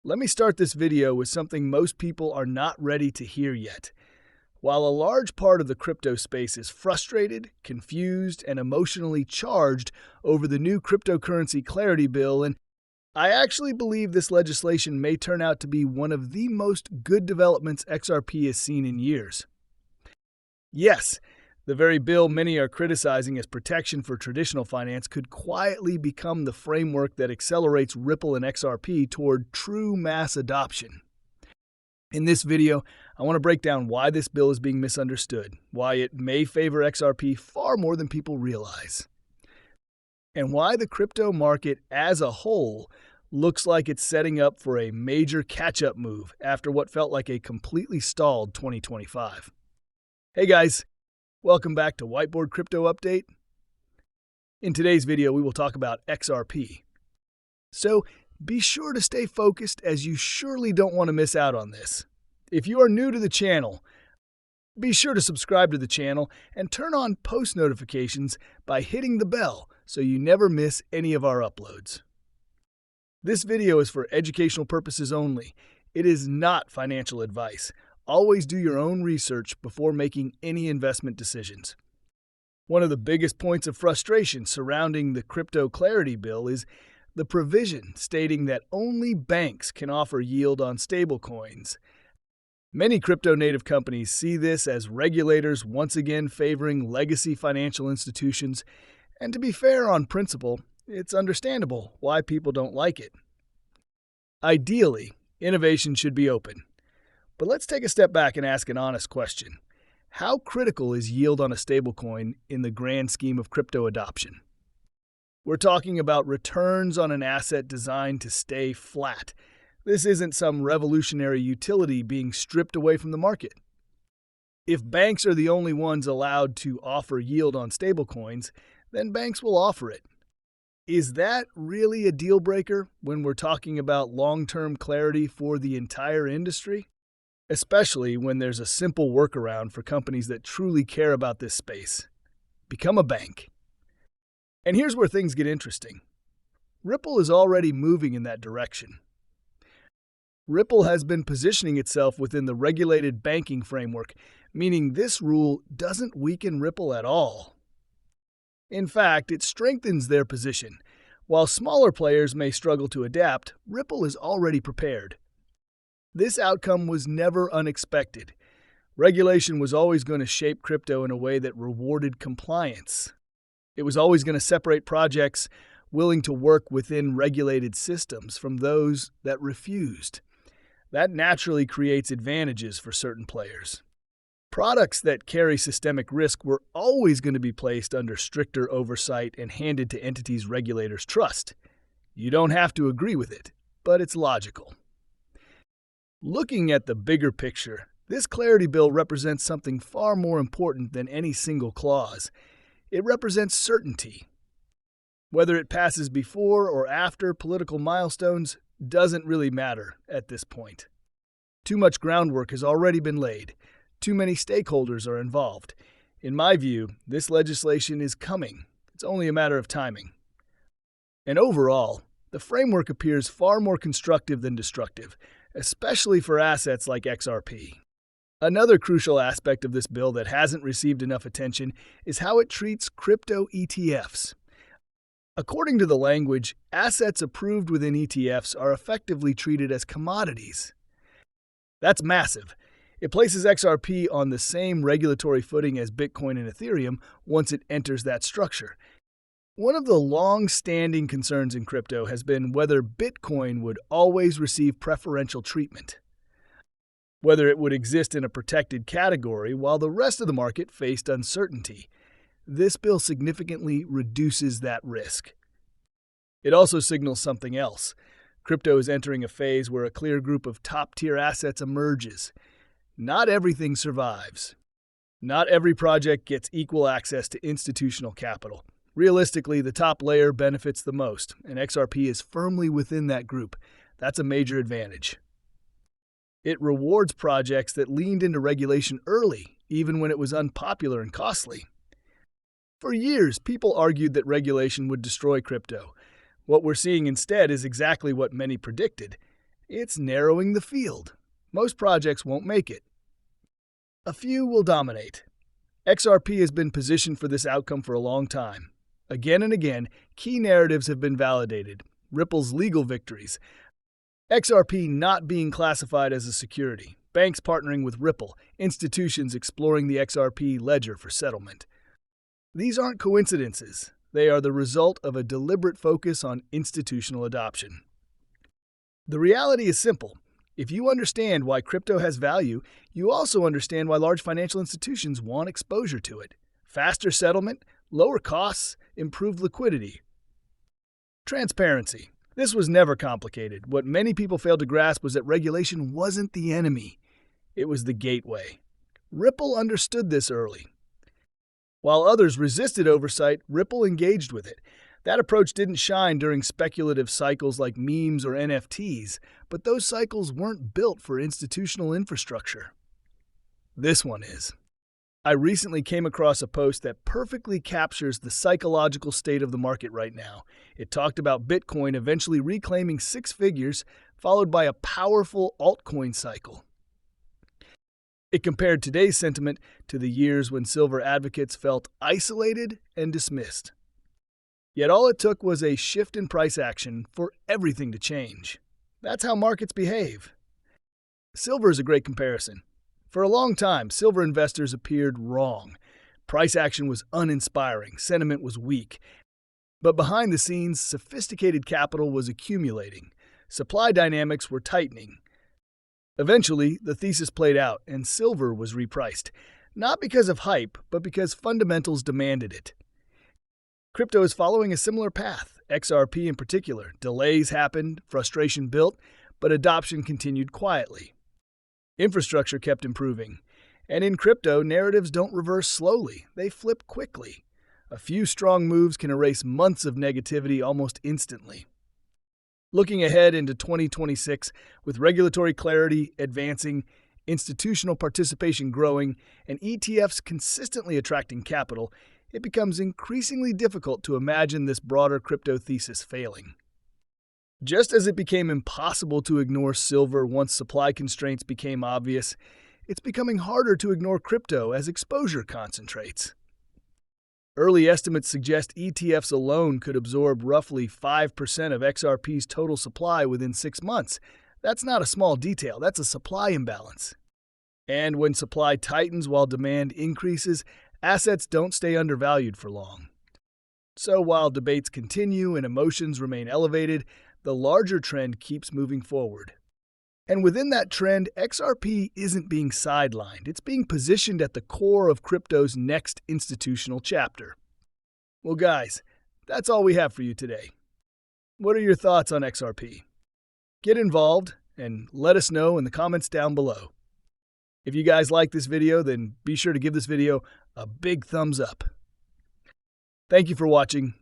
Let me start this video with something most people are not ready to hear yet. While a large part of the crypto space is frustrated, confused, and emotionally charged over the new cryptocurrency clarity bill, and I actually believe this legislation may turn out to be one of the most good developments XRP has seen in years. Yes, the very bill many are criticizing as protection for traditional finance could quietly become the framework that accelerates Ripple and XRP toward true mass adoption. In this video, I want to break down why this bill is being misunderstood, why it may favor XRP far more than people realize, and why the crypto market as a whole looks like it's setting up for a major catch-up move after what felt like a completely stalled 2025. Hey guys, welcome back to Whiteboard Crypto Update. In today's video, we will talk about XRP. So be sure to stay focused, as you surely don't want to miss out on this. If you are new to the channel, be sure to subscribe to the channel and turn on post notifications by hitting the bell so you never miss any of our uploads. This video is for educational purposes only. It is not financial advice. Always do your own research before making any investment decisions. One of the biggest points of frustration surrounding the crypto clarity bill is the provision stating that only banks can offer yield on stablecoins. Many crypto-native companies see this as regulators once again favoring legacy financial institutions, and to be fair on principle, it's understandable why people don't like it. Ideally, innovation should be open. But let's take a step back and ask an honest question. How critical is yield on a stablecoin in the grand scheme of crypto adoption? We're talking about returns on an asset designed to stay flat. This isn't some revolutionary utility being stripped away from the market. If banks are the only ones allowed to offer yield on stablecoins, then banks will offer it. Is that really a deal breaker when we're talking about long-term clarity for the entire industry? Especially when there's a simple workaround for companies that truly care about this space. Become a bank. And here's where things get interesting. Ripple is already moving in that direction. Ripple has been positioning itself within the regulated banking framework, meaning this rule doesn't weaken Ripple at all. In fact, it strengthens their position. While smaller players may struggle to adapt, Ripple is already prepared. This outcome was never unexpected. Regulation was always going to shape crypto in a way that rewarded compliance. It was always going to separate projects willing to work within regulated systems from those that refused. That naturally creates advantages for certain players. Products that carry systemic risk were always going to be placed under stricter oversight and handed to entities regulators trust. You don't have to agree with it, but it's logical. Looking at the bigger picture, this clarity bill represents something far more important than any single clause. It represents certainty. Whether it passes before or after political milestones doesn't really matter at this point. Too much groundwork has already been laid. Too many stakeholders are involved. In my view, this legislation is coming. It's only a matter of timing. And overall, the framework appears far more constructive than destructive, especially for assets like XRP. Another crucial aspect of this bill that hasn't received enough attention is how it treats crypto ETFs. According to the language, assets approved within ETFs are effectively treated as commodities. That's massive. It places XRP on the same regulatory footing as Bitcoin and Ethereum once it enters that structure. One of the long-standing concerns in crypto has been whether Bitcoin would always receive preferential treatment, whether it would exist in a protected category while the rest of the market faced uncertainty. This bill significantly reduces that risk. It also signals something else. Crypto is entering a phase where a clear group of top-tier assets emerges. Not everything survives. Not every project gets equal access to institutional capital. Realistically, the top layer benefits the most, and XRP is firmly within that group. That's a major advantage. It rewards projects that leaned into regulation early, even when it was unpopular and costly. For years, people argued that regulation would destroy crypto. What we're seeing instead is exactly what many predicted. It's narrowing the field. Most projects won't make it. A few will dominate. XRP has been positioned for this outcome for a long time. Again and again, key narratives have been validated. Ripple's legal victories, XRP not being classified as a security, banks partnering with Ripple, institutions exploring the XRP ledger for settlement. These aren't coincidences. They are the result of a deliberate focus on institutional adoption. The reality is simple. If you understand why crypto has value, you also understand why large financial institutions want exposure to it. Faster settlement, lower costs, improved liquidity. Transparency. This was never complicated. What many people failed to grasp was that regulation wasn't the enemy. It was the gateway. Ripple understood this early. While others resisted oversight, Ripple engaged with it. That approach didn't shine during speculative cycles like memes or NFTs, but those cycles weren't built for institutional infrastructure. This one is. I recently came across a post that perfectly captures the psychological state of the market right now. It talked about Bitcoin eventually reclaiming six figures, followed by a powerful altcoin cycle. It compared today's sentiment to the years when silver advocates felt isolated and dismissed. Yet all it took was a shift in price action for everything to change. That's how markets behave. Silver is a great comparison. For a long time, silver investors appeared wrong. Price action was uninspiring, sentiment was weak. But behind the scenes, sophisticated capital was accumulating. Supply dynamics were tightening. Eventually, the thesis played out, and silver was repriced. Not because of hype, but because fundamentals demanded it. Crypto is following a similar path, XRP in particular. Delays happened, frustration built, but adoption continued quietly. Infrastructure kept improving. And in crypto, narratives don't reverse slowly, they flip quickly. A few strong moves can erase months of negativity almost instantly. Looking ahead into 2026, with regulatory clarity advancing, institutional participation growing, and ETFs consistently attracting capital, it becomes increasingly difficult to imagine this broader crypto thesis failing. Just as it became impossible to ignore silver once supply constraints became obvious, it's becoming harder to ignore crypto as exposure concentrates. Early estimates suggest ETFs alone could absorb roughly 5% of XRP's total supply within 6 months. That's not a small detail, that's a supply imbalance. And when supply tightens while demand increases, assets don't stay undervalued for long. So while debates continue and emotions remain elevated, the larger trend keeps moving forward. And within that trend, XRP isn't being sidelined. It's being positioned at the core of crypto's next institutional chapter. Well, guys, that's all we have for you today. What are your thoughts on XRP? Get involved and let us know in the comments down below. If you guys like this video, then be sure to give this video a big thumbs up. Thank you for watching.